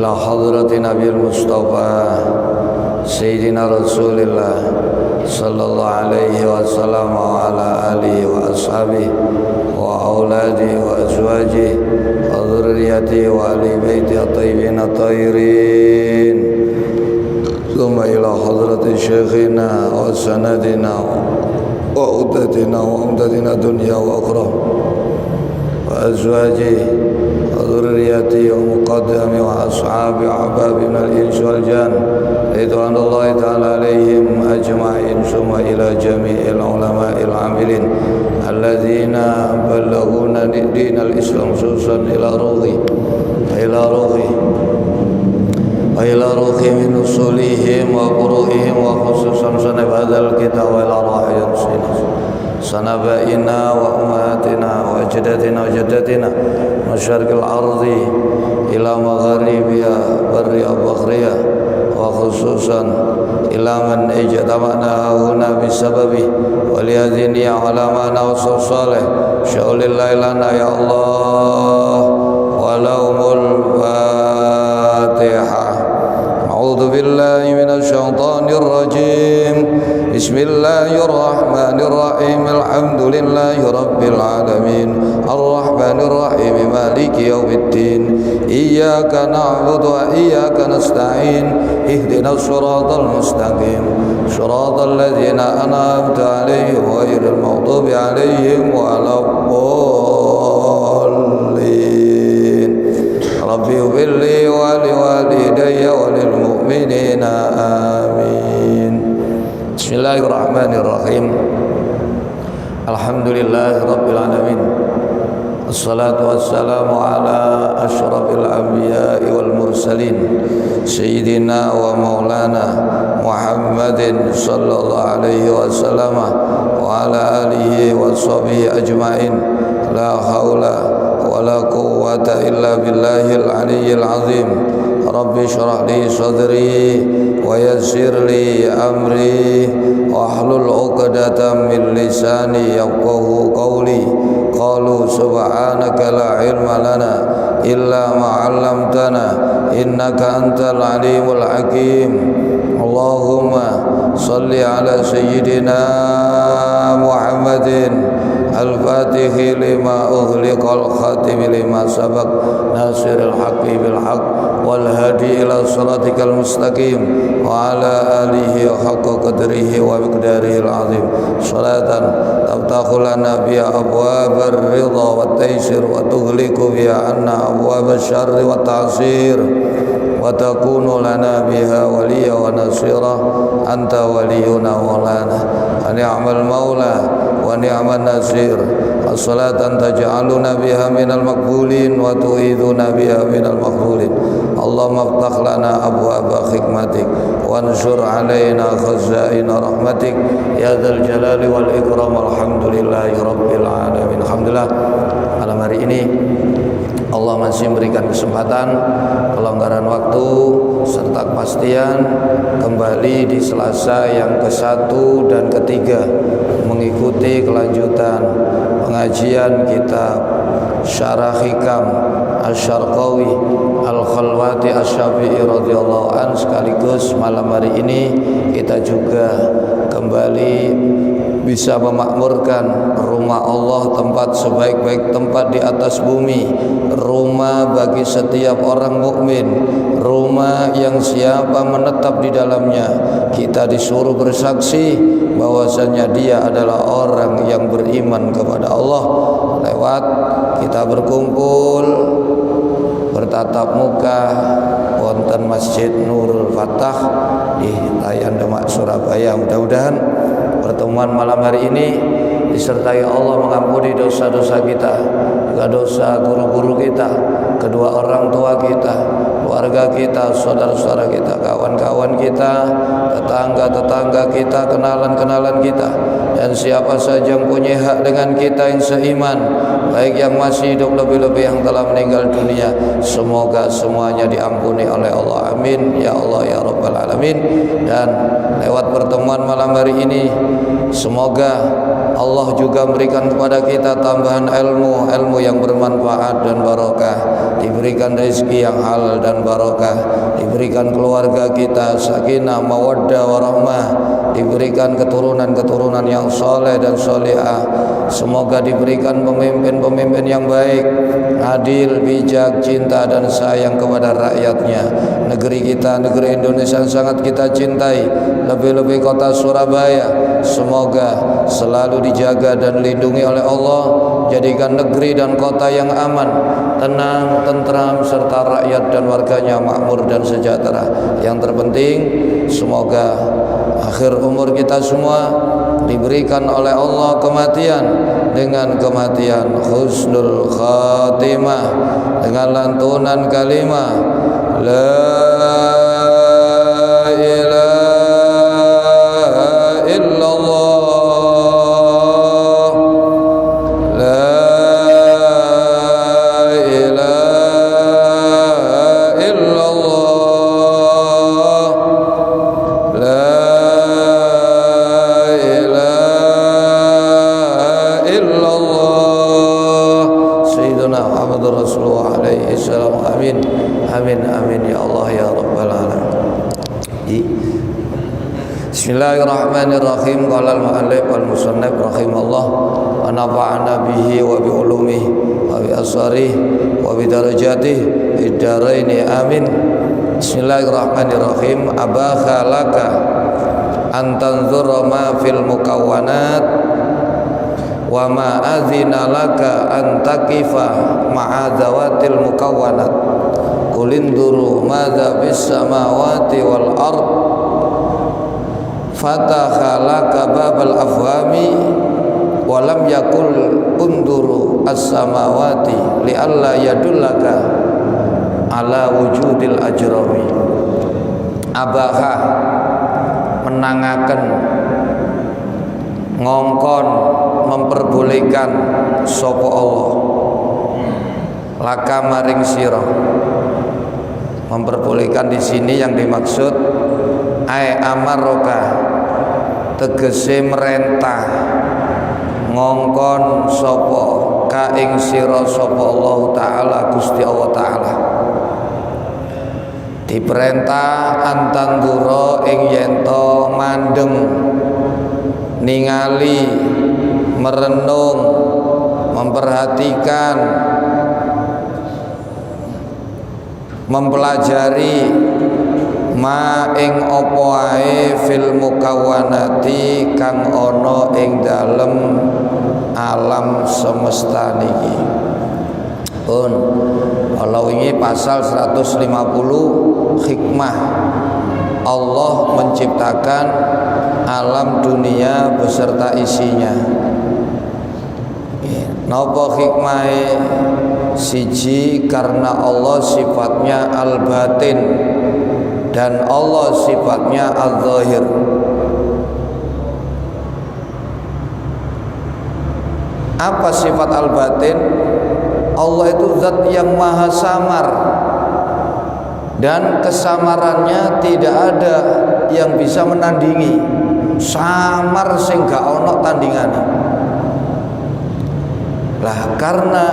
ila hadrati Nabil Mustafa Sayyidina Rasulillah sallallahu alaihi wasallam wa ala alihi wa ashabihi wa auladihi wa azwajihi wa dhurriyyatihi wa ahli baitihi at-tayyibin at-tahirin. Thumma ila hadrati syekhina wa sanadina wa udatina wa umdatina dunya wa akhirah wa azwajihi ذريتي ومقدمي وأصحابي وأحبابي من الإنس والجن رضوان الله تعالى عليهم أجمعين ثم إلى جميع العلماء العاملين الذين بلغونا دين الإسلام خصوصا إلى روحي من أصولهم وفروعهم وخصوصا صنف هذا الكتاب وإلى أرواح سنبائنا وأمهاتنا وأجدادنا وجداتنا مشارق الأرض إلى مغاربها برها وبحرها وخصوصا إلى من اجتمعنا هنا بسببه وليهدني على ما نوصل صالح شاء الله لنا يا الله ولهم الفاتحة. أعوذ بالله من الشيطان الرجيم. بسم الله الرحمن الرحيم. الحمد لله رب العالمين الرحمن الرحيم مالك يوم الدين إياك نعبد وإياك نستعين اهدنا الصراط المستقيم صراط الذين أنعمت عليهم غير المغضوب عليهم ولا الضالين. ربي اغفر لي ولوالدي وللمؤمنين آمين. Bismillahirrahmanirrahim. Alhamdulillah Rabbil Alamin. Assalatu wassalamu ala ashrafil anbiya'i wal mursalin Sayyidina wa maulana Muhammadin sallallahu alaihi wasallam wa ala alihi wa sahbihi ajma'in. La hawla wa la quwwata illa billahil aliyyil azim. Rabbi syrah li sadri wa yassir li amri wahlul 'uqdatam min lisani yafqahu qawli. Qalu subhanaka la ilma lana illa ma 'allamtana innaka antal alimul hakim. Allahumma salli ala sayyidina Muhammadin al-fatihi lima ughliqal khatimi lima sabaq nasiril haqqi bil haqq wal hadi ila siratikal mustaqim wa ala alihi haqqa qadrihi wa miqdarihil azim. Salatan taftahu lana biha abwabar ridha wat taysir wa tughliqu biha anna abwabasy syarri wat ta'sir wa takunu lana biha waliya wa nasira anta waliyuna maulana wa ni'mal maula wa ni'man nasir. As-salatan taj'aluna biha minal maqbulin wa tu'iduna biha minal maqbulin. Allahumma aftah lana abwaaba hikmatik wa ansur alaina khazaina rahmatik ya dzal jalali wal ikram. Alhamdulillahi rabbil alamin. Alhamdulillah malam hari ini Allah masih memberikan kesempatan, kelonggaran waktu serta kepastian kembali di Selasa yang ke-1 dan ke-3 mengikuti kelanjutan pengajian kitab Syarah Hikam Asy-Syarqawi Al-Khalwati Asy-Syafi'i radhiyallahu an. Sekaligus malam hari ini kita juga kembali bisa memakmurkan rumah Allah, tempat sebaik-baik tempat di atas bumi, rumah bagi setiap orang mukmin, rumah yang siapa menetap di dalamnya kita disuruh bersaksi bahwasanya dia adalah orang yang beriman kepada Allah. Lewat kita berkumpul bertatap muka wonten Masjid Nurul Fatah di Tayan Demak Surabaya. Mudah-mudahan pertemuan malam hari ini disertai Allah mengampuni dosa-dosa kita, juga dosa guru-guru kita, kedua orang tua kita, keluarga kita, saudara-saudara kita, kawan-kawan kita, tetangga-tetangga kita, kenalan-kenalan kita, dan siapa saja yang punya hak dengan kita yang seiman, baik yang masih hidup lebih-lebih yang telah meninggal dunia, semoga semuanya diampuni oleh Allah. Amin ya Allah ya Rabbal Alamin. Dan lewat pertemuan malam hari ini semoga Allah juga berikan kepada kita tambahan ilmu yang bermanfaat dan barokah, diberikan rezeki yang halal dan barokah, diberikan keluarga kita sakinah mawaddah warahmah, diberikan keturunan yang soleh dan solehah. Semoga diberikan pemimpin-pemimpin yang baik, adil, bijak, cinta dan sayang kepada rakyatnya. Negeri kita, negeri Indonesia yang sangat kita cintai, lebih-lebih kota Surabaya, semoga selalu dijaga dan dilindungi oleh Allah. Jadikan negeri dan kota yang aman, tenang, tentram, serta rakyat dan warganya makmur dan sejahtera. Yang terpenting, semoga akhir umur kita semua diberikan oleh Allah kematian dengan kematian husnul khatimah, dengan lantunan kalimah la ilaha illallah, la ilaha illallah, la Rasulullah alaihi salam. Amin amin amin ya Allah ya rabbal alamin. Bismillahirrahmanirrahim. Qala al-mu'allif wal musannaf rahimallah wa nafa'ana bihi wa bi ulumihi wa bi asrarihi wa bi darajatihi fid dharain amin. Bismillahirrahmanirrahim. Abakha laka an tanzura ma fil mukawwanat wa ma adzina laka an taqifa ma'a dzawatil mukawwanat. Qulinduru madza bis samawati wal ard fataha laka babal afhami wa lam yakul unduru as-samawati li alla yadullaka ala wujudil ajrami. Abaha menangaken ngongkon memperbolehkan sapa Allah laka maring sira. Memperbolehkan di sini yang dimaksud ai amaroka, tegese merentah ngongkon sapa ka ing sira sapa Allah taala Gusti Allah taala. Diperintah antandura ing yento mandeng ningali merenung memperhatikan mempelajari ma ing apa ae fil mukawwanati kang ana ing dalem alam semesta niki. Pun kalau ini pasal 150 hikmah Allah menciptakan alam dunia beserta isinya. Napa hikmahe? Siji, karena Allah sifatnya al-batin dan Allah sifatnya al-zahir. Apa sifat al-batin? Allah itu zat yang maha samar dan kesamarannya tidak ada yang bisa menandingi. Samar sing gak ono tandingane. Lah karena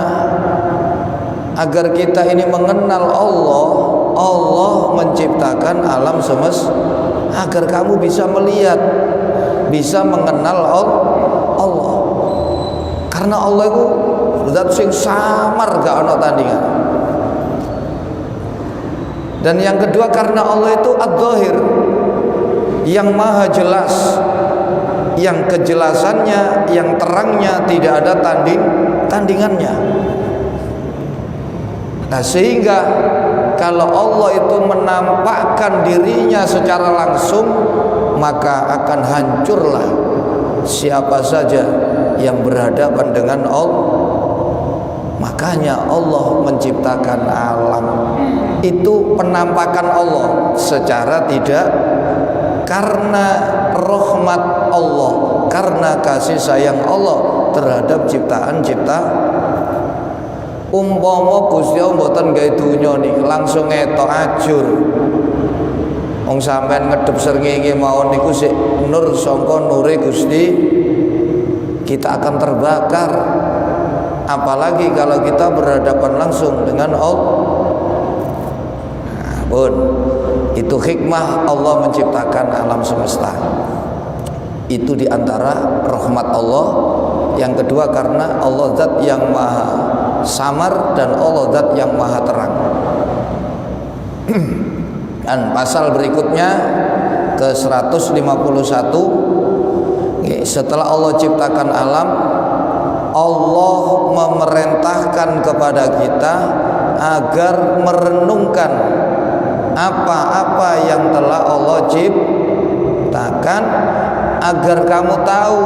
agar kita ini mengenal Allah, Allah menciptakan alam semesta agar kamu bisa melihat, bisa mengenal Allah. Karena Allah itu zat sing samar gak ono tandingan. Dan yang kedua karena Allah itu ad-dhahir, yang maha jelas, yang kejelasannya, yang terangnya tidak ada tandingannya. Nah sehingga kalau Allah itu menampakkan dirinya secara langsung, maka akan hancurlah siapa saja yang berhadapan dengan Allah. Makanya Allah menciptakan alam itu penampakan Allah secara tidak, karena rahmat Allah, karena kasih sayang Allah terhadap ciptaan-ciptaan. Umpama Gusti Allah mboten gawe donya niki langsung etok ajur. Wong sampean ngedhep srengenge mawon niku sik nur sangka nure Gusti kita akan terbakar. Apalagi kalau kita berhadapan langsung dengan Allah. Pun itu hikmah Allah menciptakan alam semesta. Itu diantara rahmat Allah. Yang kedua karena Allah zat yang maha samar dan Allah zat yang maha terang. Dan pasal berikutnya ke 151, setelah Allah ciptakan alam, Allah memerintahkan kepada kita agar merenungkan apa-apa yang telah Allah ciptakan, agar kamu tahu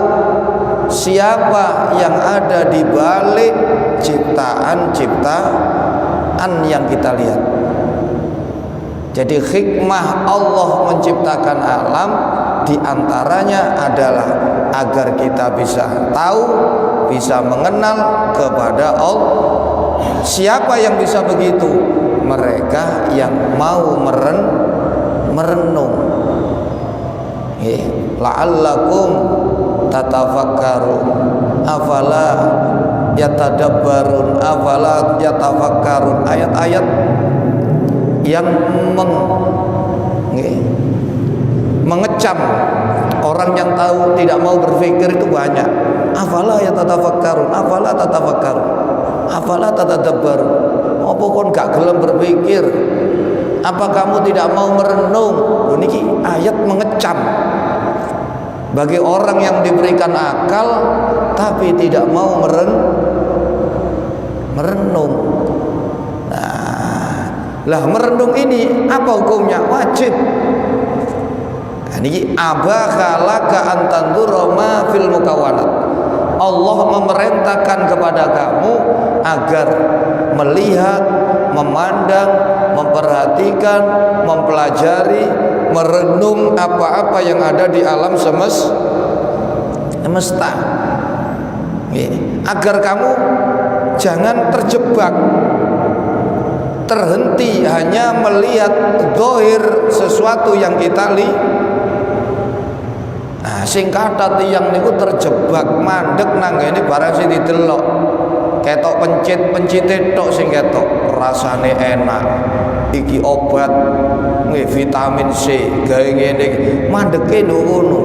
siapa yang ada di balik ciptaan-ciptaan yang kita lihat. Jadi hikmah Allah menciptakan alam diantaranya adalah agar kita bisa tahu, bisa mengenal kepada Allah. Siapa yang bisa begitu? Mereka yang mau merenung. La'allakum tatafakkarun afala yatadabbarun afala yatafakkarun. Ayat-ayat yang mengecam orang yang tahu tidak mau berpikir itu banyak. Afala yatafakkarun afala tatafakkarun afala tatadabbarun. Apa kon gak gelem berpikir? Apa kamu tidak mau merenung? Ini ayat mengecam bagi orang yang diberikan akal tapi tidak mau merenung. Lah merenung ini apa hukumnya? Wajib. Ini abakhalaka antandura ma fil mukawanat. Allah memerintahkan kepada kamu agar melihat, memandang, memperhatikan, mempelajari, merenung apa-apa yang ada di alam semesta. Agar kamu jangan terjebak, terhenti hanya melihat zahir sesuatu yang kita lihat. Sing kata tiyang niku terjebak mandek nang ngene barang sing didelok. Ketok pencit tok sing ketok rasane enak. Iki obat vitamin C gawe ngene mandeke ngono.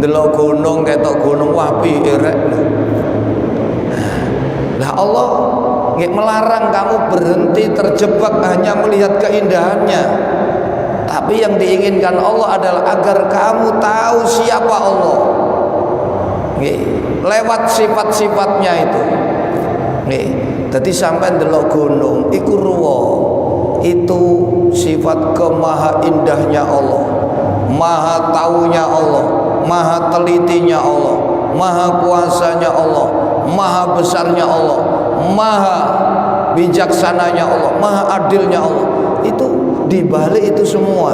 Ndelok gunung ketok gunung wapi erek. Lah Allah nggih melarang kamu berhenti terjebak hanya melihat keindahannya. Tapi yang diinginkan Allah adalah agar kamu tahu siapa Allah. Lewat sifat-sifatnya itu. Jadi sampai ndelok gunung iku ruwa. Itu sifat kemaha indahnya Allah, maha taunya Allah, maha telitinya Allah, maha kuasanya Allah, maha besarnya Allah, maha bijaksananya Allah, maha adilnya Allah. Itu dibalik itu semua.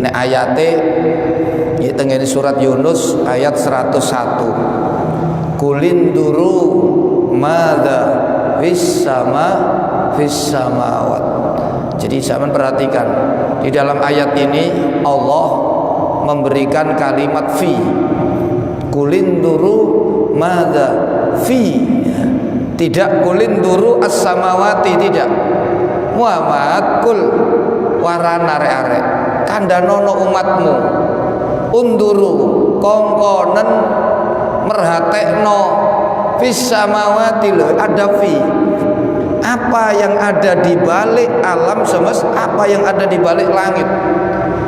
Nek ayate tengene surat Yunus ayat 101. Kulinduru madza fis samawat. Jadi sampean perhatikan di dalam ayat ini Allah memberikan kalimat fi. Kulinduru madza fi. Tidak kulinduru as-samawati, tidak. Muhammad kul warana arek-arek kandhanono umatmu unduru kongkonen merhatekno fis samawati, lho ada fi. Apa yang ada di balik alam semesta, apa yang ada di balik langit.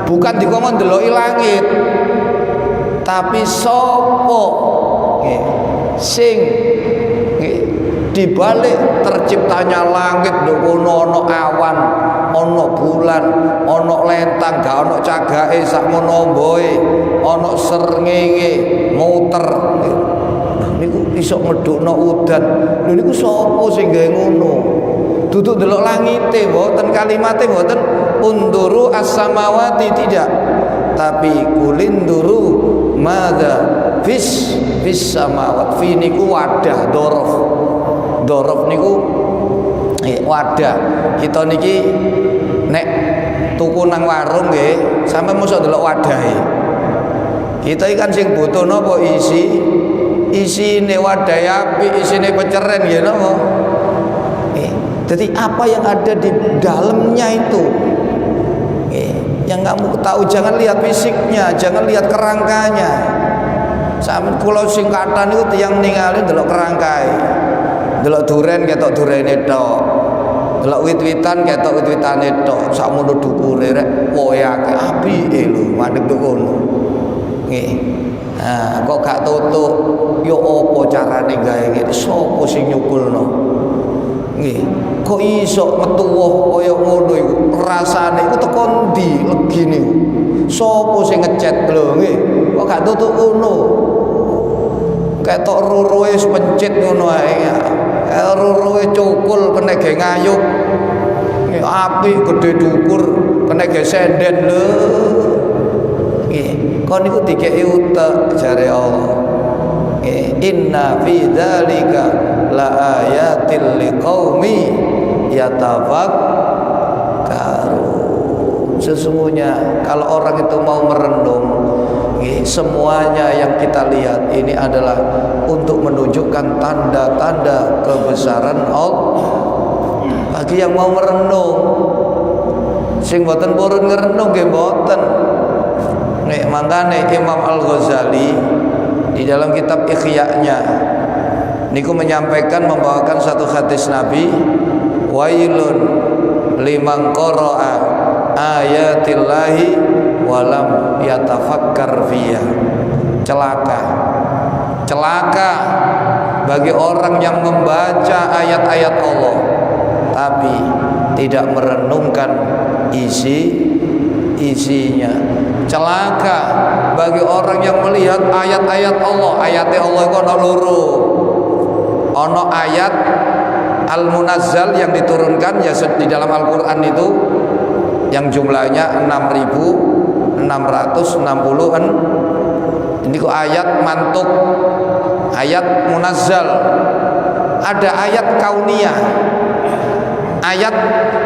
Bukan dikongkon ndeloki langit, tapi sapa sing di balik terciptanya langit ono awan, ono bulan, ono lentang, gak ono cagake sakmono mboe, ono srengenge muter. Niku iso medhokno udan. Lho niku sapa sing gawe ngono? Duduk delok langite mboten, kalimate mboten unduru as-samawati, tidak. Tapi kulinduru madza fis samawat. Fi niku wadah dhorof. Dhorof niku wadah. Kita niki nek tuku nang warung nggih, sampe mosok delok wadahe. Kita ikan sing butuh napa isine wadai api, isine peceren ya napa. Jadi apa yang ada di dalamnya itu yang kamu tahu, jangan lihat fisiknya, jangan lihat kerangkanya. Sampeyan kula sing kathah niku tiyang ningali ndelok kerangkae. Ndelok duren ketok durene tok. Delok wit-witan ketok wit-witane tok, sakmono dukure rek woe akeh apike lho, mandeg ngono. Nggih. Nah, kok gak tutuk, yo apa carane gawe ngene? Sopo sing nyukulno? Nggih. Kok iso metuwo kaya ngono iku? Rasane iku teko ndi legine iku? Sopo sing ngecet lho, nggih. Kok gak tutuk ngono? Ketok ruruhe wis pencit ngono ae. Ruruhe cukul kena ge ngayuk. Api gede dukur kena ge senden lho. Nggih, kon niku dikeki utek jare Allah. Nggih, inna fi dzalika la ayatil liqaumi yatafakkarun. Sesungguhnya kalau orang itu mau merenung, semuanya yang kita lihat ini adalah untuk menunjukkan tanda-tanda kebesaran Allah. Bagi yang mau merenung, sing boten purun ngerenung nggih boten. Nek mangkane Imam Al-Ghazali di dalam kitab Ikhya-nya niku menyampaikan, membawakan satu hadis Nabi, wailun liman qara'a ayatillahi walam yatafakkar fiyah. Celaka bagi orang yang membaca ayat-ayat Allah tapi tidak merenungkan isinya. Celaka bagi orang yang melihat ayat-ayat Allah. Ayat-ayat Allah itu ana loro. Ana ayat Al-Munazzal yang diturunkan ya di dalam Al-Qur'an itu yang jumlahnya 6.660-an. Ini kok ayat mantuk, ayat munazzal. Ada ayat kauniyah, ayat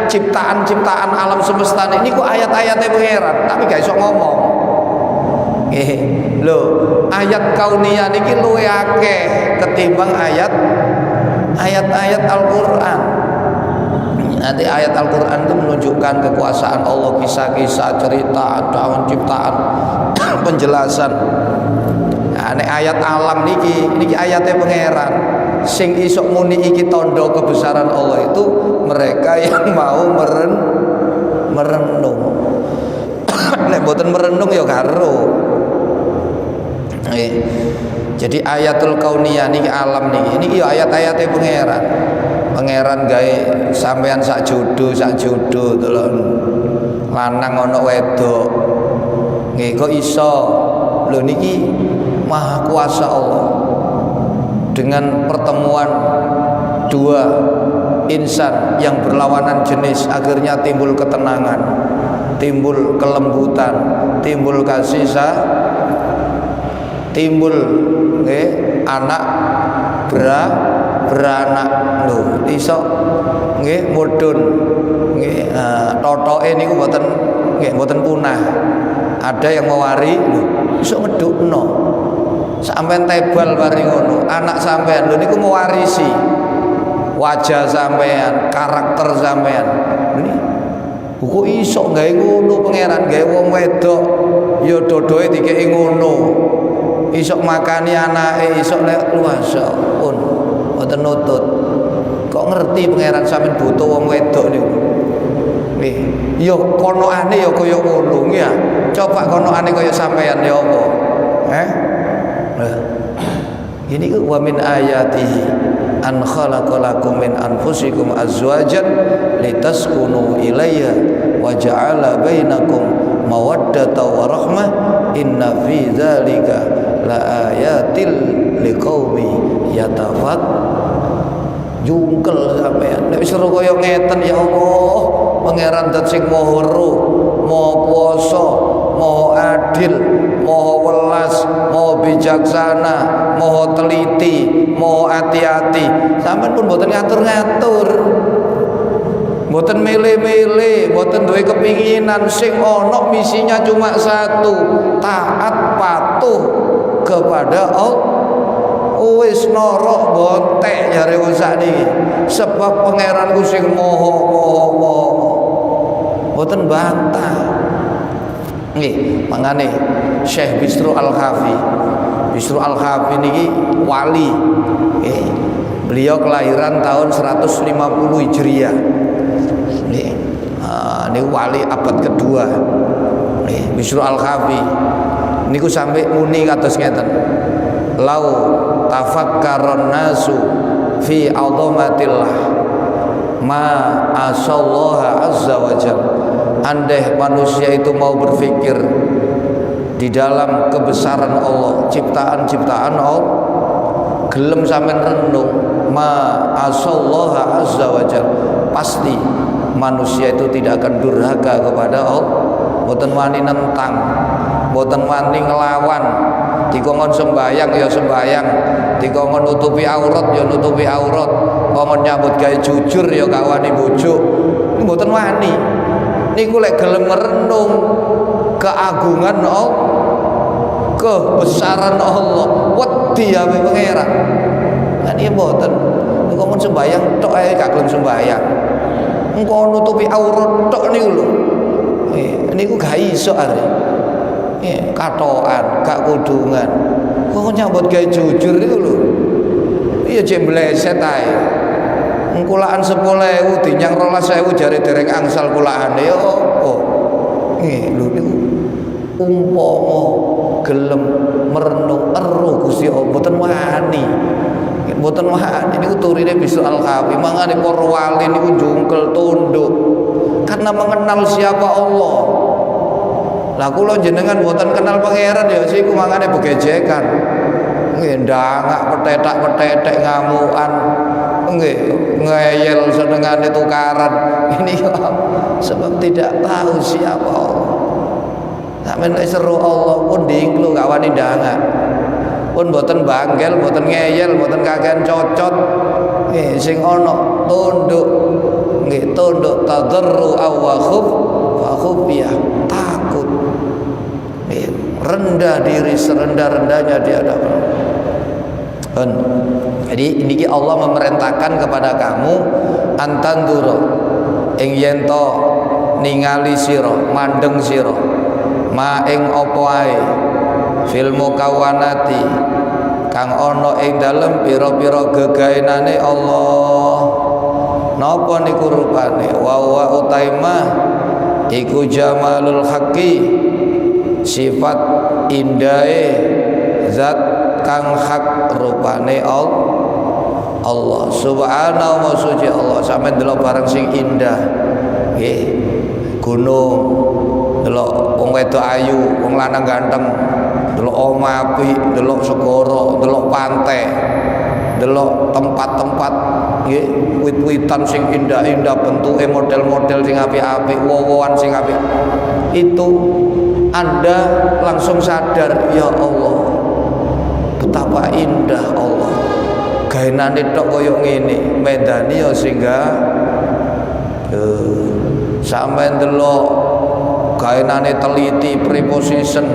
ciptaan-ciptaan alam semesta ini kok ayat-ayatnya pangeran, tapi gak iso ngomong. Loh, ayat kauniyah niki luwih akeh ketimbang ayat-ayat Al-Qur'an. Nanti ayat Al-Qur'an itu menunjukkan kekuasaan Allah, kisah-kisah, cerita, dawan ciptaan, penjelasan. Nah, nek ayat alam niki ayatnya pangeran. Sing iso muni iki tondo kebesaran Allah itu mereka yang mau merenung. Nek boten merenung ya karo. Jadi ayatul kauniyah niki alam niki ya ayat-ayatnya pangeran. Pangeran gawe sampean sak jodoh delok lanang ana wedok. Nggih kok iso. Lho niki maha kuasa Allah. Dengan pertemuan dua insan yang berlawanan jenis akhirnya timbul ketenangan, timbul kelembutan, timbul kasih sayang, timbul anak beranak. Lho iso nggih mudhun nggih totoke niku mboten punah. Ada yang mewari lho iso ngedukno. Sampeyan tebal bari ngono, anak sampeyan lho niku mewarisi wajah sampeyan, karakter sampeyan. Ini kok iso gawe ngono pangeran, gawe wong wedok ya dodoe dikeki ngono. Iso makani anake, iso lek luwasapun mboten nutut. Kok ngerti pangeran sampeyan butuh wong wedok niku. Nggih, ya konoane ya kaya ngono ya. Coba konoane kaya sampeyan ya apa? Ini wa min ayatihi an khalaqalakum min anfusikum azwajan litaskunu ilayha wa ja'ala bainakum mawaddata wa rahmah inna fi dzalika la ayatil liqaumi jungkel sampean. Nek wis kaya ngeten ya Allah, pangeran dat sing maha weruh, maha kuwasa, maha adil, maha welas, maha bijaksana, maha teliti, maha hati-hati. Sampeyan pun mboten ngatur-ngatur, mboten milih-milih, mboten duwe kepinginan. Sing ana misinya cuma satu, taat patuh patuh kepada Allah. Wis norok bontek jare wong sakniki. Sebab pangeranku sing moho. Mboten bantah. Nggih, mangane Syekh Bisru Al-Khafi. Bisru Al-Khafi niki wali. Beliau kelahiran tahun 150 Hijriah. Nggih. Ini wali abad kedua. Nggih, Bisru Al-Khafi niku sampai muni kados ngeten. Lau tafakkaron nasu fi azamatillah ma asallaha azza wa jalla. Andai manusia itu mau berpikir di dalam kebesaran Allah, ciptaan-ciptaan Allah, gelem sampean renung ma asallaha azza wa jalla, pasti manusia itu tidak akan durhaka kepada Allah. Mboten wani nentang, mboten wani ngelawan. Dikongkon sembayang ya sembayang, dikongkon nutupi aurat ya nutupi aurat, kongkon nyambut gawe jujur ya gak wani bojo. Mboten wani. Niku lek gelem merenung keagungan Allah, kebesaran Allah, wedi ape pangeran. Lah niki mboten. Kongkon sembayang tok ae gak gelem sembayang. Engko nutupi aurat tok niku lho. Niku gak iso are. Katokan, gak kudungan. Kok nyambut gawe jujur niku lho. Iya jek bleset ae. Kulaan 10.000 dinyang 12.000 jare dereng angsal kulaane ya apa. Lho niku umpama gelem merenung ero Gusti Allah mboten wani. Mboten wani niku turine Bisru Al-Khafi. Mangane para wali niku jungkel tunduk karena mengenal siapa Allah. Lah kula jenengan mboten kenal pangeran ya siku mangane begejekan. Nggih ndangak petetak-petetek ngamukan. Nggih ngeyel senengane tukaran. Ini sebab tidak tahu siapa Allah. Sampeyan lek seru Allah pun dingklu gak wani ndangak. Pun mboten banggel, mboten ngeyel, mboten kakean cocot. Nggih sing ana tunduk. Nggih tunduk tadarru wa khufiyah, takut. Rendah diri serendah-rendahnya di hadapan. Jadi niki Allah memerintahkan kepada kamu antanduro ing yen to ningali sira, mandeng sira, ma ing apa ae fil mukawanati kang ana ing dalem pira-pira gegaenane Allah. Napa niku rupane? Wa utaimah iku jamalul haqqi, sifat indahe zat kang hak rupane Allah subhanahu wa suci Allah. Sampe delok barang sing indah nggih, gunung, delok wong wedok ayu, wong lanang ganteng, delok omah apik, delok segara, delok pantai, delok tempat-tempat nggih, wit-witan sing indah-indah, bentuke model-model sing apik-apik, wowoan sing apik. Itu Anda langsung sadar, ya Allah, betapa indah Allah. Gaenane tok koyo ngene, medani ya sehingga sampeyan delok gaenane teliti, preposition,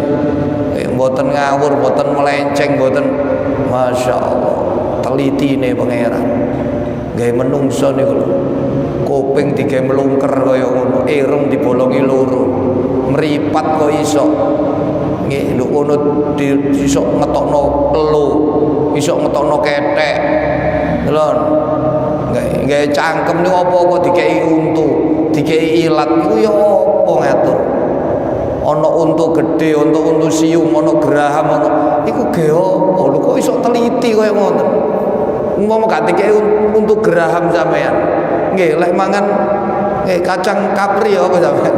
mboten ngawur, mboten melenceng, mboten, Masya Allah, telitine pangeran. Gawe menungso niku lho, kuping digawe melungker kaya ngono, irung dibolongi loro, mripat kok iso. Nggih, lho ngono iso ngetokno elu, iso ngetokno kethek. Delon. Gawe cangkem niku apa kok dikei untu, dikei ilat niku ya apa ngatur. Ana untu gedhe, untu siung, ana geraham, ana iku ge apa? Lho kok iso teliti kaya ngoten. Umpama gak dikei untu geraham sampean. Nggih, lek mangan kacang kapri ya apa sampean.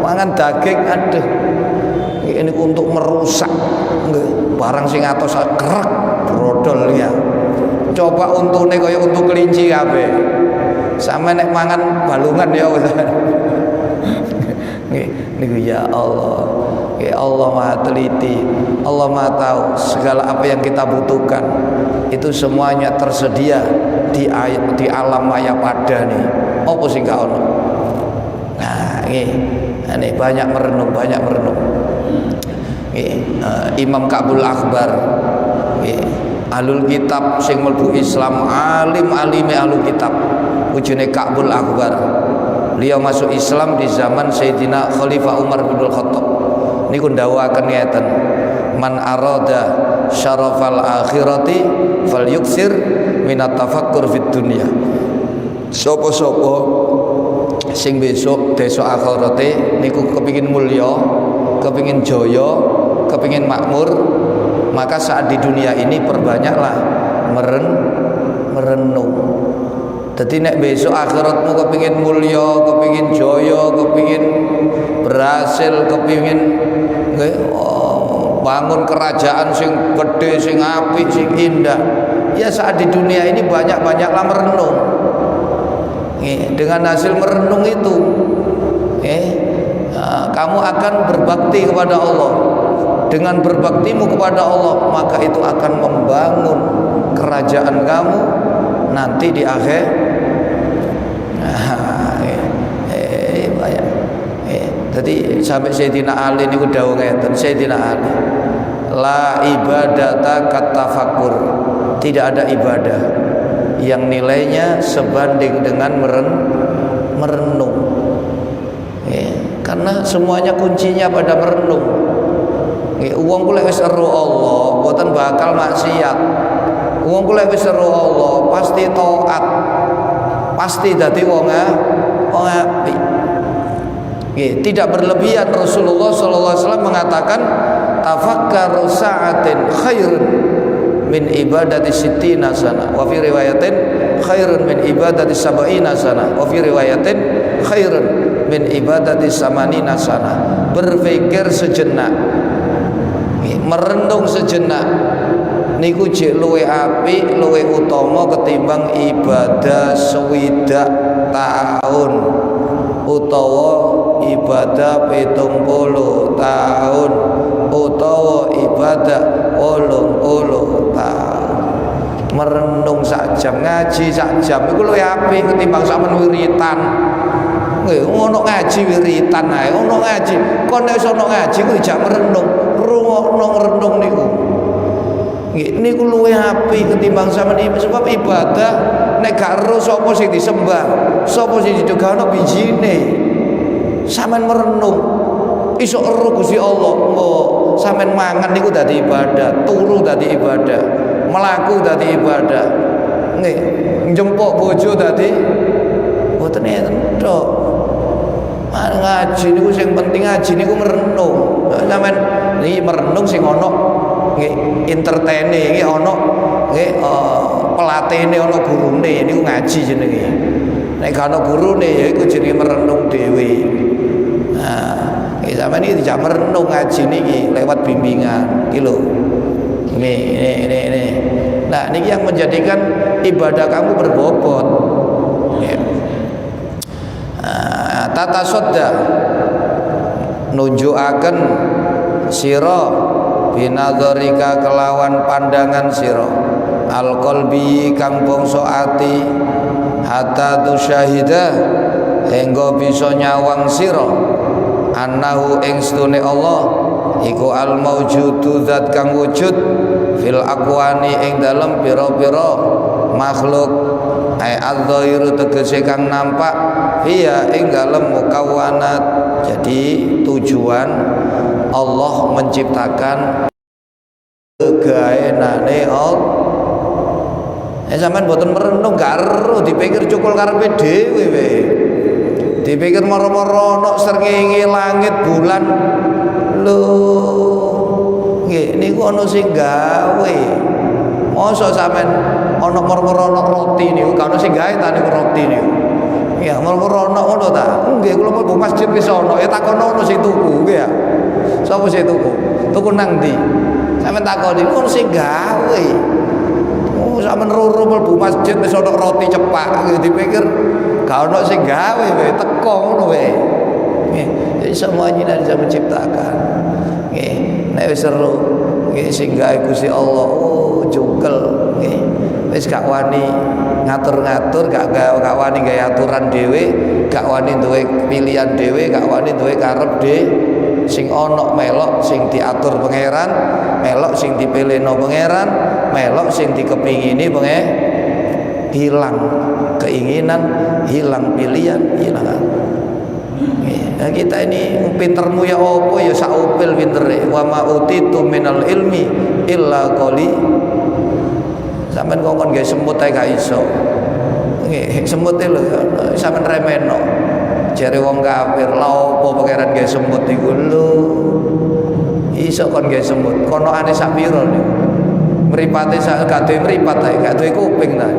Mangan daging aduh. Ini untuk merusak barang sing atos krek brodol ya. Coba untune kaya untu kelinci kabeh. Sampe nek mangan balungan ya nggih niku ya Allah. Ya Allah Maha teliti, Allah Maha tahu segala apa yang kita butuhkan. Itu semuanya tersedia di alam maya pada nih. Apa sing gak ono? Nah, nggih. Ini banyak merenung. Imam Ka'bul Akbar, ahlul kitab sing mlebu Islam, alim-alime ahlul kitab, ujune Ka'bul Akbar. Beliau masuk Islam di zaman Sayyidina Khalifah Umar bin Khattab. Niku ndawuhaken ngeten, man arada syarafal akhirati falyuksir minat tafakkur fid dunya. Sapa-sapa sing besok akhirate niku kepingin mulya, kepingin jaya, kepingin makmur, maka saat di dunia ini perbanyaklah merenung. Jadi nek besok akhiratmu kepingin mulya, kepingin jaya, kepingin berhasil, kepingin bangun kerajaan sing gede, sing apik, sing indah, ya saat di dunia ini banyak-banyaklah merenung. Dengan hasil merenung itu kamu akan berbakti kepada Allah. Dengan berbaktimu kepada Allah, maka itu akan membangun kerajaan kamu nanti di akhir. Jadi sampai Sayyidina Ali ini udah ngeten, Sayyidina Ali, la ibadata katafakkur, tidak ada ibadah yang nilainya sebanding dengan merenung. Karena semuanya kuncinya pada merenung. Uang kula wis ero Allah, mboten bakal maksiat. Uang kula wis ero Allah, pasti taat, pasti dadi wong apik. Tidak berlebihan. Rasulullah SAW mengatakan, tafakkaru sa'atin khairun min ibadati sittina sana, wa fi riwayatin khairun min ibadati sab'ina sana, wa fi riwayatin khairun min ibadati samanina sana. Berpikir sejenak, merenung sejenak, niku jek luwe apik, luwe utama ketimbang ibadah 20 tahun utawa ibadah 70 tahun utawa ibadah 80 tahun. Merenung sak jam, ngaji sak jam iku luwih apik ketimbang sampean wiritan. Ngono ngaji wiritan ae, ngono ngaji. Kon nek ono ngaji kuwi jak merenung, rungokno merenung niku. Niku luwih apik ketimbang sampean sebab ibadah nek gak ero sapa sing disembah, sapa sing didegano bijine. Sampean merenung iso ero Gusti Allah, oh sampean mangan niku dadi ibadah, turu dadi ibadah, melaku dadi ibadah, nggih njempok bojo dadi mboten enten tok. Ngaji niku sing penting, ngaji niku merenung. Sampean niki merenung sing ana nggih entertaine, nggih ana nggih pelatihne, ana gurune niku ngaji jenenge. Nek gak ana gurune ya iku jenenge merenung dhewe. Nah, sampeyan iki dijak merenung ngaji niki lewat bimbingan iki lho. Ini. Nah, niki yang menjadikan ibadah kamu berbobot. Tata sodda nunjukaken sira binadzarika kelawan pandangan sira al-qalbi kang bangsa ati hatta tusyahida hingga bisa nyawang sira annahu ing stune Allah iku al maujudu zat kang wujud fil aqwani ing dalem pira-pira makhluk ai adzahiru tegese kang nampak iya ing dalem mukawwanat. Jadi tujuan Allah menciptakan gaenane Allah. Sampean mboten merenung gak ero dipikir cukul karepe dhewe wae. Dipikir moro-moro ana srengenge langit bulan. Lho. Nggih niku ana sing gawe. Mosok sampean ana moro-moro ana roti niku gak ana sing gawe ta niku roti niku. Ya moro-moro ana ngono ta. Nggih kula mlebu masjid wis ana ya takono ana sing tuku nggih ya. Sapa sing tuku? Tuku nang ndi? Sampeyan takoni ono sing gawe. Oh sampeyan roro mlebu masjid wis ana roti cepak dipikir gak ono sing gawe wae teko ngono wae. Nggih, jadi semuanya bisa menciptakan. Nggih, nek wis seru nggih sing gawe Gusti Allah. Oh jungkel nggih. Wis gak wani ngatur-ngatur, gak wani gawe aturan dhewe, gak wani duwe pilihan dhewe, gak wani duwe karep sing ana melok sing diatur pangeran, melok sing dipilihno pangeran, melok sing dikepingini hilang keinginan, hilang pilihan, hilang. Nah, kita ini pintermu ya opo ya saupil pintere. Wa ma utitu minal ilmi illa qali. Sampeyan kok gawe semut ae gak iso. Nggih, semut e lho sampeyan remeno. Jare wong kafir, lha opo pangeran gawe semut iku lho. Iso kon gawe semut. Konoane sak pira niku? Mripate sak gak duwe mripat ae, gak duwe kuping ta.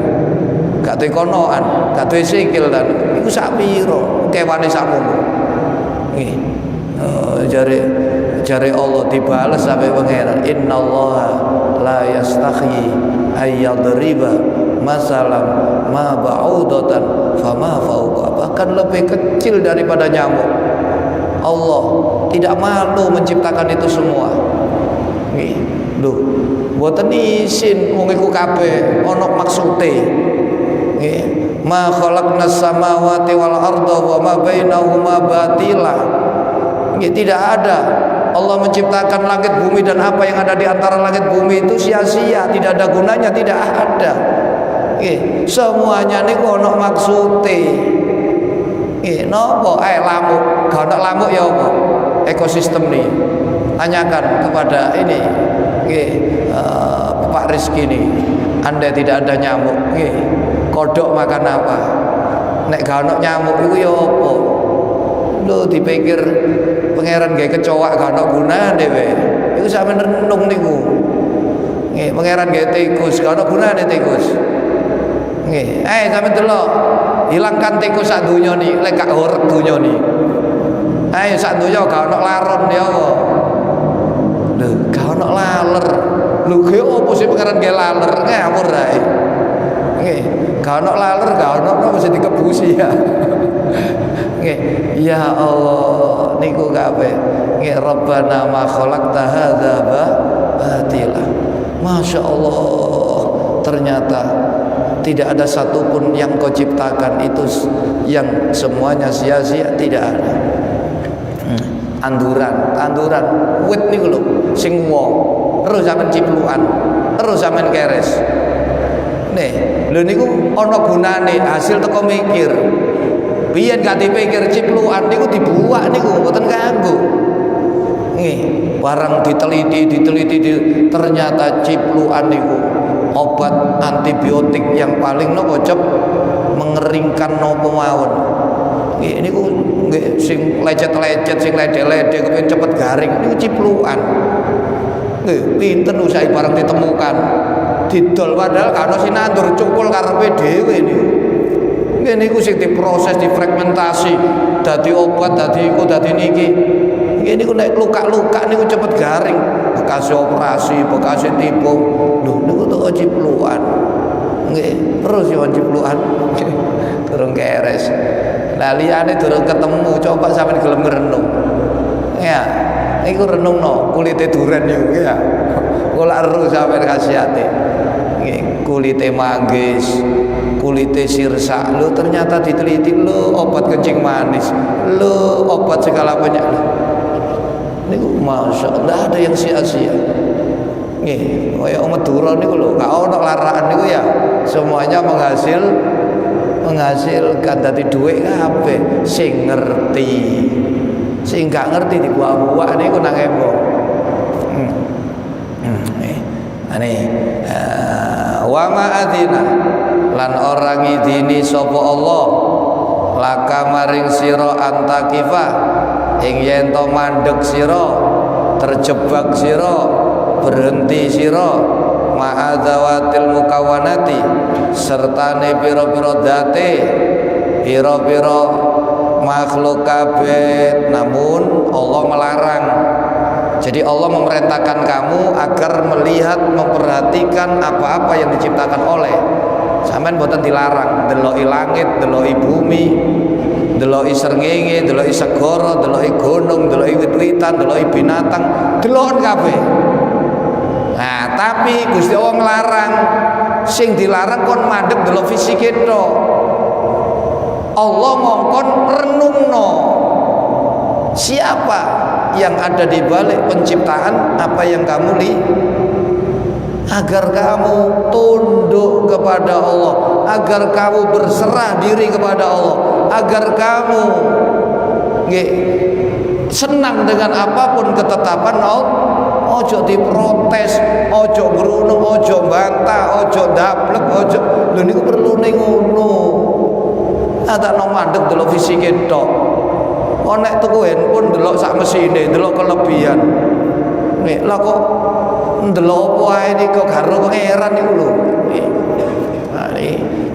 Gak duwe konoan, gak duwe sikil ta. Iku sak pira? Kewane sakmono. Nggih. Jare Allah dibales sampai pangeran, innallaha la yastahi ayyadriba masalam ma ba'udatan fama fawqa. Bahkan lebih kecil daripada nyamuk. Allah tidak malu menciptakan itu semua. Nggih. Lho, mboten isin wong iku kabeh ana maksude. Nggih. Ma khalaqnas samawati wal arda wa ma bainahuma batila. Nggih, tidak ada. Allah menciptakan langit bumi dan apa yang ada di antara langit bumi itu sia-sia, tidak ada gunanya, tidak ada. Nggih, semuanya niku ana maksude. Nggih, napa lamuk, gak ana lamuk ya apa? Ekosistem nih. Tanyakan kepada ini, nggih, Pak Rizky nih. Andai tidak ada nyamuk, nggih, kodok makan apa? Nek gak ana nyamuk iku ya apa? Lho dipikir pangeran gawe kecoak gak ana gunane wae. Iku sampeyan renung niku. Nggih, pangeran gawe tikus gak ana gunane tikus. Nggih, sampeyan delok. Hilangkan tikus sak donya ni, lek gak horeg donya ni. Sak donya gak ana laron ya apa? Lho, gak ana laler. Lho ge opo sih pangeran gawe laler? Ngawur ae. Nggih, gak ana laler, gak ana mesti dikebusi ya. Nggih, ya Allah niku kabeh. Nggih, Rabbana ma khalaqta hadza batila. Masya Allah, ternyata tidak ada satupun yang kau ciptakan itu yang semuanya sia-sia, tidak ada. Anduran wit niku lho sing wong terus sampean ciplukan, terus sampean keres. Nih, lho niku ana gunane, hasil teko mikir. Biyen gak dipikir ciplukan niku dibuak niku mboten kanggo. Nggih, barang diteliti ternyata ciplukan niku obat antibiotik yang paling nopo cep mengeringkan nopo mawon. Nggih niku nggih sing lecet-lecet, sing lede-lede kepen cepet garing niku ciplukan. Nggih, pinten usaha barang ditemukan. Didol padahal kan ono sinandur cukul karepe dhewe niku. Nggih niku sing diproses, difragmentasi, dadi obat, dadi iku, dadi niki. Nggih niku nek luka-luka niku cepet garing, bekas operasi, bekas tipu. Lho niku tuh ciplukan. Nggih, terus yo ciplukan. Durung keres. Lah liyane durung ketemu, coba sampean gelem renung. Ya, niku renungno kulite duren niku ya. Kula ero sampean khasiate. Nggih, kulite manggis, kulite sirsak. Lho ternyata diteliti lho obat kencing manis. Lho obat segala penyakit. Niku masyaallah ada yang sia-sia. Nggih, kaya Madura niku lho, gak ono laraan niku ya. Semuanya menghasilkan dadi dhuwit kabeh sing ngerti. Sing gak ngerti dibuak-buak niku nang embong. Wa ma adzina lan ora ngidini sapa Allah laka maring sira antakifa ing yen to mandeg sira, terjebak sira, berhenti sira ma'adzawatil mukawanati sertane pira-pira date, pira-pira makhluk kabeh. Namun Allah melarang. Jadi Allah memerintahkan kamu agar melihat, memperhatikan apa-apa yang diciptakan oleh. Sampeyan mboten dilarang deloki langit, deloki bumi, deloki srengenge, deloki segara, deloki gunung, deloki wit-witan, deloki binatang, delok kabeh. Nah, tapi Gusti Allah nglarang. Sing dilarang kon mandeg delok fisike tok. Allah ngongkon renungno. Siapa yang ada di balik penciptaan apa yang kamu agar kamu tunduk kepada Allah, agar kamu berserah diri kepada Allah, agar kamu senang dengan apapun ketetapan Allah. Ojo diprotes, ojo ngrunung, ojo bantah, ojo dablek, ojo. Lho niku perlu ning ngono. Ada nang mandeg delok fisike tok. Nek tuku handphone delok sak mesine, delok kelebihan. Nek lha kok ndelok apa ae niku karo pangeran niku lho.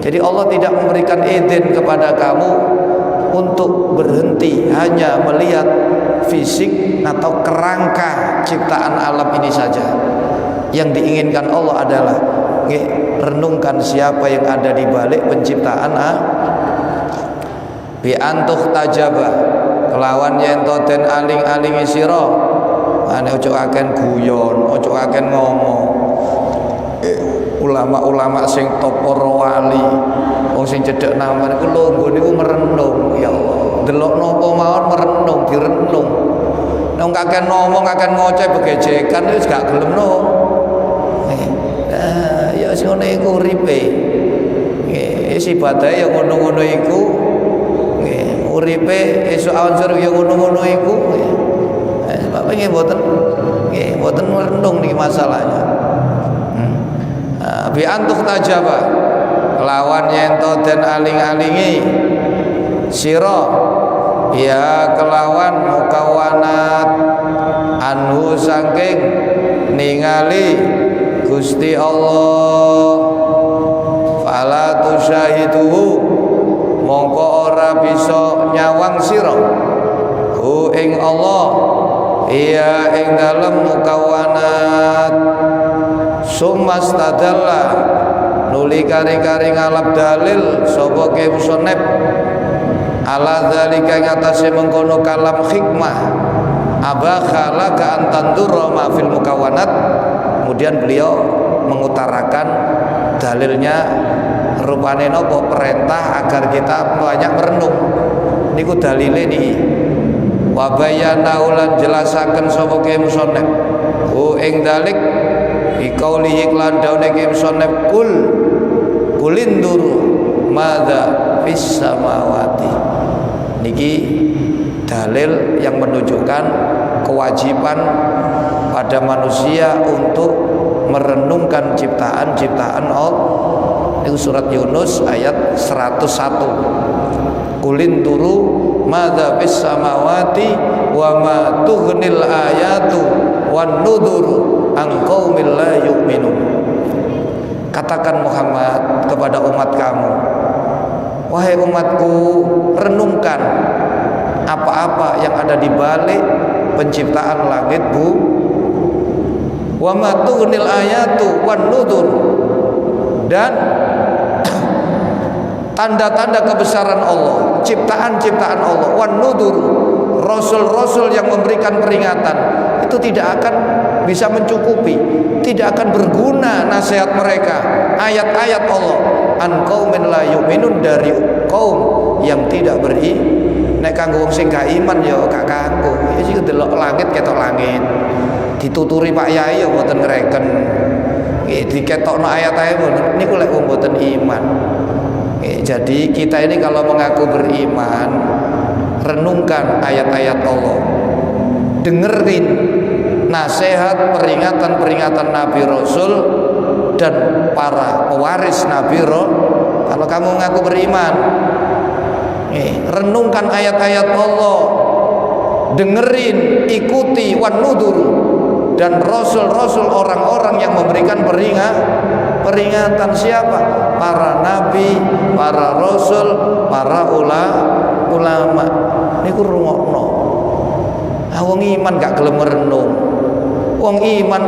Jadi Allah tidak memberikan izin kepada kamu untuk berhenti hanya melihat fisik atau kerangka ciptaan alam ini saja. Yang diinginkan Allah adalah renungkan siapa yang ada di balik penciptaan bi antuh tajaba kelawan yen to den aling-alingi sira ane ojo aken guyon, ojo aken ngomong. Ulama-ulama sing top para wali wong sing cedhek naman iku lho nggone niku merenung. Ya Allah, delok napa mawon merenung, direnung. Nek kakek ngomong kakek ngoceh begejekan wis gak gelem no. Ya sing ngene iku uripe. Nggih, sibadahe ya ngono-ngono iku. Nggih, uripe esuk awan sur ya ngono-ngono iku. Bapak nggih mboten merenung niki masalahnya. Bi antuh tajaba lawan yen to den aling-alingi sira ya kelawan mukawanat anhu saking ningali Gusti Allah fala tusyahiduhu mongko ora bisa nyawang sira hu ing Allah iya ing dalem mukawanat sumastadalla nuli kari-kari ngalap dalil sapa ke musannif ala zalika ngatasi mengkono kalam hikmah abakhala ka antandura ma fil mukawanat. Kemudian beliau mengutarakan dalilnya rupane napa perintah agar kita banyak merenung niku dalile niki wa bayyana ulan jelasaken sapa ke musannif ing dalik biqaulihi lan daune ke musannif kulinduru madza fis samawati. Niki dalil yang menunjukkan kewajiban pada manusia untuk merenungkan ciptaan-ciptaan Allah. Itu surat Yunus ayat 101. Kulinduru madza fis samawati wa ma tughnil ayatu wan nuduru an qaumil la yu'minun. Katakan Muhammad kepada umat kamu, wahai umatku, renungkan apa-apa yang ada di balik penciptaan langit bu wa ma tughnil ayatu wan nudur, dan tanda-tanda kebesaran Allah, ciptaan-ciptaan Allah, wan nudur, rasul-rasul yang memberikan peringatan, itu tidak akan bisa mencukupi, tidak akan berguna nasihat mereka, ayat-ayat Allah an qaumin la yu'minun, dari kaum yang tidak beriman. Nek kanggo wong sing gak iman ya gak kanggo. Ya sing delok langit ketok langit. Dituturi Pak Yai ya mboten ngreken. Nggih diketokno ayat-ayat niku lek wong mboten iman. Jadi kita ini kalau mengaku beriman, renungkan ayat-ayat Allah. Dengerin nasihat peringatan-peringatan Nabi Rasul dan para pewaris Nabi kalau kamu mengaku beriman, renungkan ayat-ayat Allah, dengerin, ikuti wan nudur, dan rasul-rasul orang-orang yang memberikan peringatan. Siapa? Para nabi, para rasul, para ulama. Niku rungokno. Wong iman gak gelem merenung. Wong iman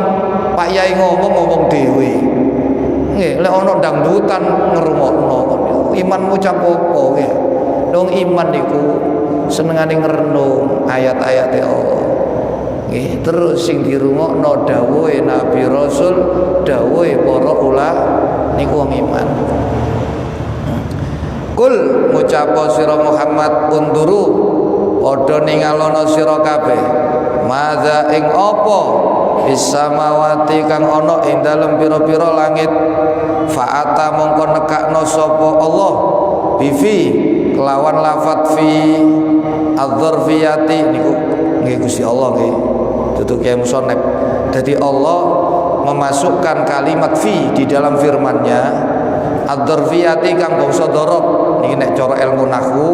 Pak Yai ngomong dhewe. Nggih, lek ana dangdutan ngrungokno. Imanmu cap opo nggih? Wong iman niku senengane ngrenung ayat-ayat Allah. Nggih, terus sing dirungokno dawuhe Nabi Rasul, dawuhe para ulama niku wong iman. Kul ngucap sira Muhammad unduru padha ningalono sira kabeh madza ing apa bisamawati kang ana ing dalem pira-pira langit fa'ata mongko nekakno sapa Allah bifi kelawan lafat fi adzarfiyati niku nggih Gusti Allah nggih dudu Kiai Musonep. Jadi Allah memasukkan kalimat fi di dalam firman-Nya adzarfiyati kang bangsa dzaraf niki nek cara ilmu nahwu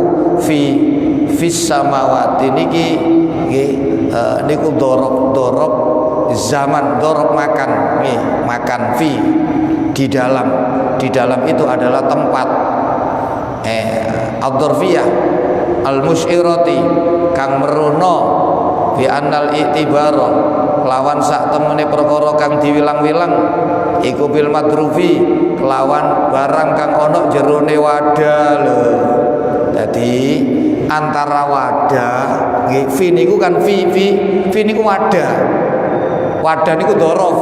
fis samawati niki nggih niku dzaraf zaman dzaraf makan nggih makan fi di dalam itu adalah tempat ad-dzarfiyah al-musyirati kang merono bi annal i'tibara lawan sak temene perkara kang diwilang-wilang iku bil madrufi lawan barang kang ana jerone wadah lho. Dadi antara wadah nggih fi niku kan fi niku wadah niku dzaraf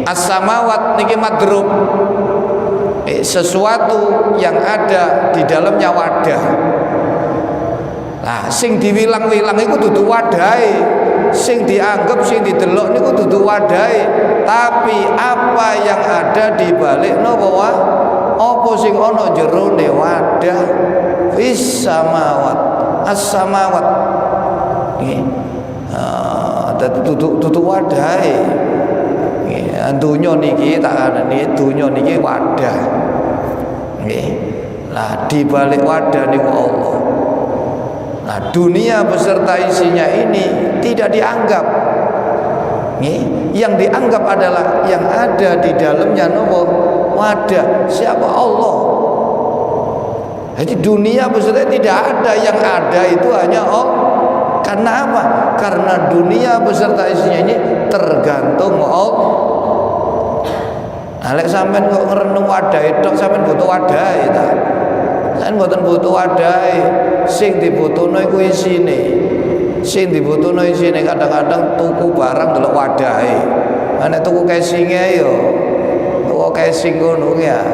as-samawat niki madrub sesuatu yang ada di dalamnya wadah. Nah, sing diwilang-wilang iku dudu wadahe, sing dianggap sing didelok niku dudu wadahe, tapi apa yang ada di balik napa wae? Apa sing ana jerone wadah? Fis samawat, as-samawat. Nggih. Dudu wadahe. Dunya niki tak arani dunya niki wadah. Nggih. Lah di balik wadah niku Allah. Nah, dunia beserta isinya ini tidak dianggap. Nggih. Yang dianggap adalah yang ada di dalamnya nopo wadah. Siapa? Allah. Jadi dunia beserta tidak ada, yang ada itu hanya Allah. Karena apa? Karena dunia beserta isinya ini tergantung Allah. Alek sampean kok ngrenung wadahe tok, sampean butuh wadahe ta? Sampeyan mboten butuh wadahe, sing dibutuhno iku isine. Sing dibutuhno isine kadang-kadang tuku barang delok wadahe. Nek tuku casinge yo tuku casing ngono ya.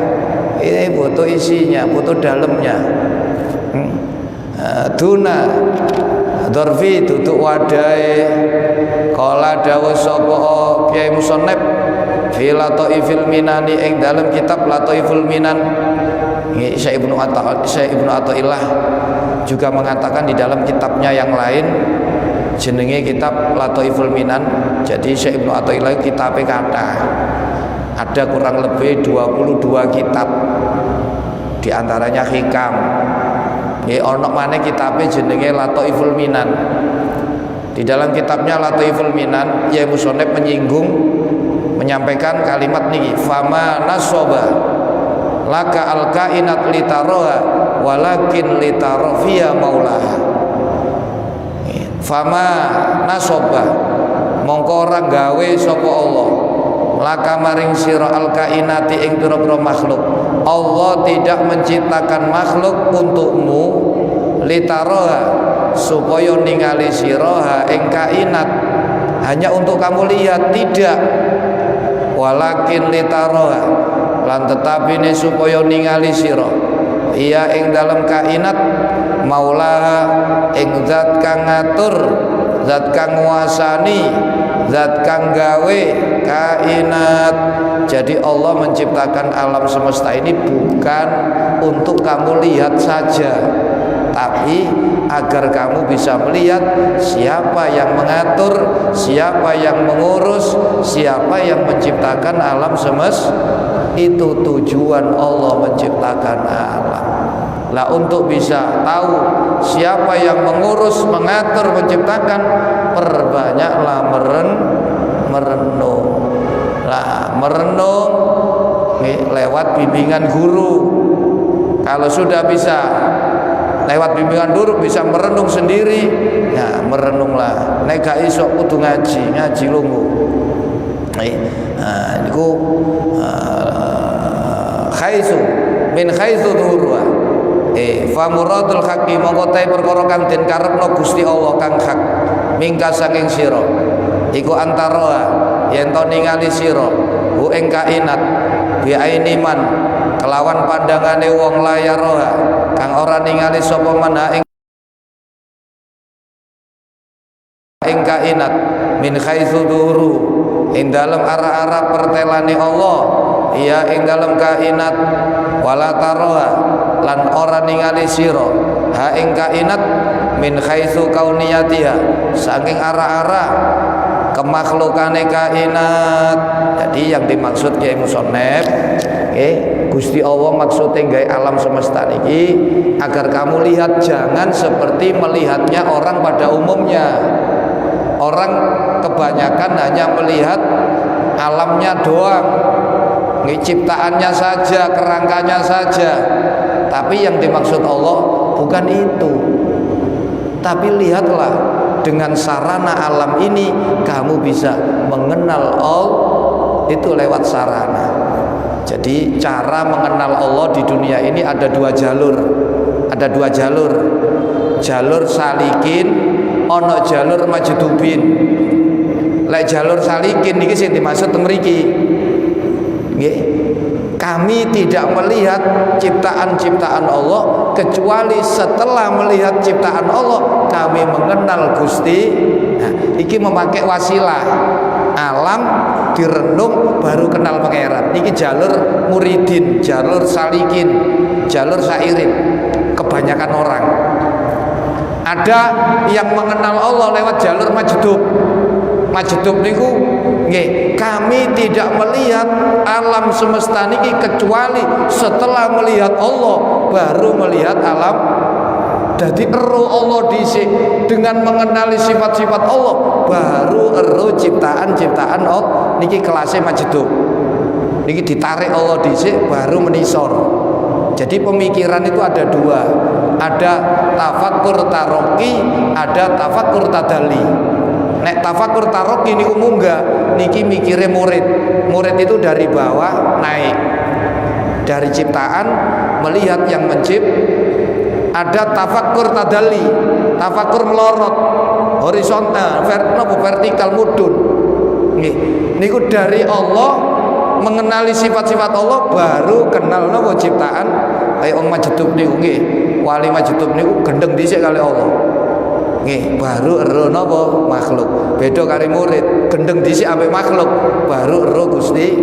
Ini butuh isinya, butuh dalamnya. Duna dzarfi tutuk wadahe. Kala dawuh sapa Kiai Musonep fi Lataifil Minani ing dalam kitab Lataiful Minan. Syekh Ibnu Athaillah juga mengatakan di dalam kitabnya yang lain jenenge kitab Lataiful Minan. Jadi Syekh Ibnu Athaillah kitabe kathah. Ada kurang lebih 22 kitab. Di antaranya hikam. Ono maneh kitabe jenenge Lataiful Minan. Di dalam kitabnya Lataiful Minan, Kiai Musonep menyampaikan kalimat niki, fama nasoba laka al-kainat litaroha walakin litarofia maulaha. Fama nasoba mongko ora gawe sapa Allah laka maring sira al-kainati ing pira-pira makhluk. Allah tidak menciptakan makhluk untukmu litaroha supaya ningali siraha ing kainat hanya untuk kamu lihat, tidak. Walakin litaroha lan tetapi ne supaya ningali sira iya ing dalam kainat maulaha ing zat kang ngatur, zat kang nguasani, zat kang gawe kainat. Jadi Allah menciptakan alam semesta ini bukan untuk kamu lihat saja, tapi agar kamu bisa melihat siapa yang mengatur, siapa yang mengurus, siapa yang menciptakan alam semesta. Itu tujuan Allah menciptakan alam. Lah untuk bisa tahu siapa yang mengurus, mengatur, menciptakan, perbanyaklah merenung. Lah merenung lewat bimbingan guru. Kalau sudah bisa lewat bimbingan guru bisa merenung sendiri, ya merenunglah. Nek gak iso kudu ngaji lungguh. Niku khaisu min khaisu dzurwa. Fa muradul haqqi mongko te perkara kang den karepno Gusti Allah kang hak mingka saking sira iku antara yen to ningali sira hu ing kainat bi ainiman kelawan pandangane wong layaroha kang ora ningali sapa man ing ing kainat min haitsu duru ing dalem arah-arah pertelane Allah ya ing dalem kainat wala taroha lan ora ningali sira ha ing kainat min haitsu kauniyatiha saking arah-arah kemakhlukane kainat. Jadi yang dimaksud Kiai Musonep Gusti Allah maksudnya gawe alam semesta niki agar kamu lihat, jangan seperti melihatnya orang pada umumnya. Orang kebanyakan hanya melihat alamnya doang, ciptaannya saja, kerangkanya saja. Tapi yang dimaksud Allah bukan itu. Tapi lihatlah, dengan sarana alam ini kamu bisa mengenal Allah itu lewat sarana. Jadi cara mengenal Allah di dunia ini ada dua jalur. Ada dua jalur. Jalur salikin, ono jalur majdubin. Lek jalur salikin niki sing dimaksud teng mriki. Nggih. Kami tidak melihat ciptaan-ciptaan Allah kecuali setelah melihat ciptaan Allah kami mengenal Gusti. Nah, iki memakai wasilah. Alam direnung baru kenal pangeran. Iki jalur muridin, jalur salikin, jalur sairin. Kebanyakan orang. Ada yang mengenal Allah lewat jalur majdub. Majdub niku nggih, kami tidak melihat alam semesta niki kecuali setelah melihat Allah baru melihat alam. Jadi ero Allah dhisik dengan mengenali sifat-sifat Allah baru ero ciptaan-ciptaan Allah niki kelasnya majdub. Niki ditarik Allah dhisik baru menisor. Jadi pemikiran itu ada dua. Ada tafakkur taroki, ada tafakkur tadali. Nek tafakkur taroki niku munggah, niki mikire murid. Murid itu dari bawah naik. Dari ciptaan melihat yang mencipta. Ada tafakkur tadali, tafakkur melorot, horizontal, vertikal mudun. Nggih, niku dari Allah mengenali sifat-sifat Allah baru kenal napa ciptaan. Kayak wong majdub niku nggih, wali majdub niku gendeng dhisik kali Allah. Nggih, baru ero napa makhluk. Beda karo murid, gendeng dhisik ambek makhluk, baru ero Gusti.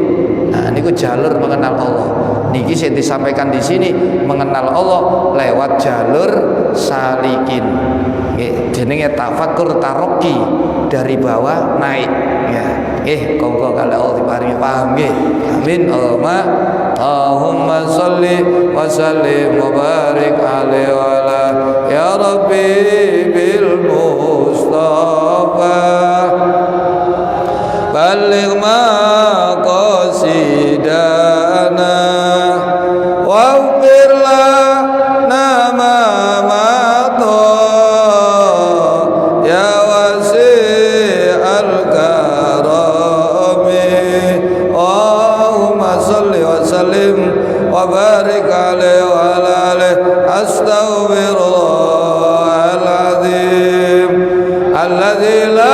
Nah, niku jalur mengenal Allah. Niki sing disampaikan di sini mengenal Allah lewat jalur salikin. Nggih, jenenge tafakkur taroki, dari bawah naik. Ya, kongko kali Allah diparingi paham nggih. Amin. Allahumma sholli wa sallim wa barik alaihi wa ala ya rabbi bil mustafa balligh maqasidana waghfir lana ma mata ya wasi'al karami. Allahumma sholli wa sallim wa barik alaihi wa ala alihi astaghfirullahal azim alladzi la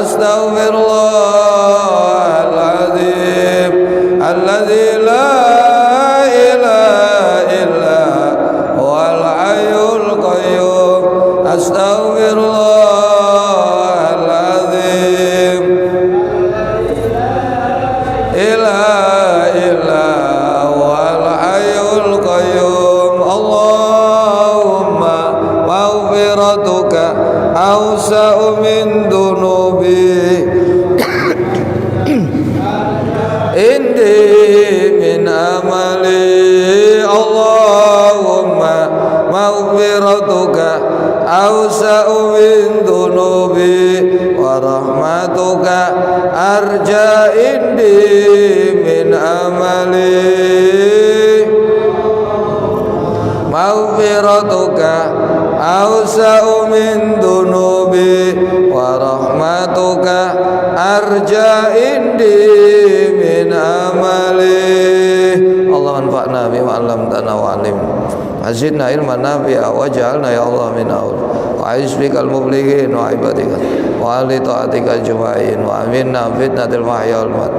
astaghfirullahal azim alladzi la ilaha illa huwal hayyul qayyum astaghfirullahal azim ilaha illa huwal hayyul qayyum. Allahumma maghfiratuka awsa'u min dunubi indi min amali. Allahumma maghfiratuka awsa'u min dunubi wa rahmatuka arja indi min amali. Maghfiratuka awsa'u min dunubi wa rahmatuka arja indi min amali. Allah anfa'na bima 'allamtana wa 'allim azidna ilman nafi'a waj'alna ya Allah min aul wa aizbikal muflihin wa ibadika wa ali ta'atika ajma'in wa aminna fitnatil mahya wal mamat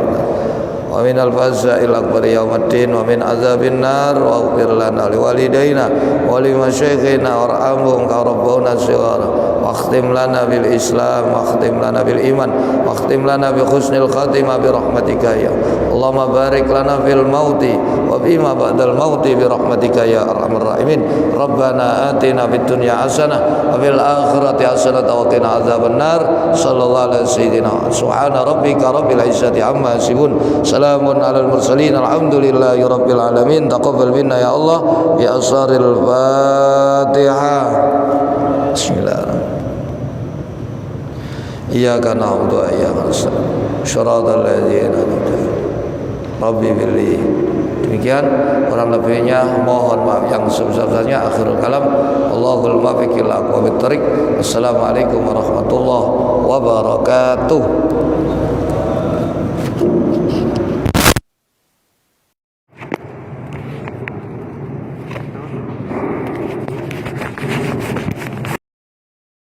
wa minal faza'il akbar yaumiddin wa min azabin nar wa ighfir lana liwalidayna wa limasyayikhina warhamhum ka rabbuna shighara wa akhtim lana bil islam wa akhtim lana bil iman wa akhtim lana bi husnil khatimah bi rahmatika ya Allahumma barik lana fil mauti wa bima ba'dal mauti bi rahmatika ya arhamar rahimin. Rabbana atina fid dunya hasanah wa fil akhirati hasanah wa qina adzaban nar. Sallallahu alaihi wasallam. Subhana rabbika rabbil izzati amma yasifun. Salamun alal mursalin. Alhamdulillahi rabbil alamin. Taqabbal minna ya Allah bi asraril Fatihah. Bismillahirrahmanirrahim. Iyyaka na'budu wa iyyaka nasta'in. Shiratal ladzina an'amta 'alaihim. Rabbi billi. Demikian kurang lebihnya mohon maaf yang sebesar-besarnya. Akhirul kalam. Allahul muwaffiq ila aqwamit thoriq. Assalamualaikum warahmatullahi wabarakatuh.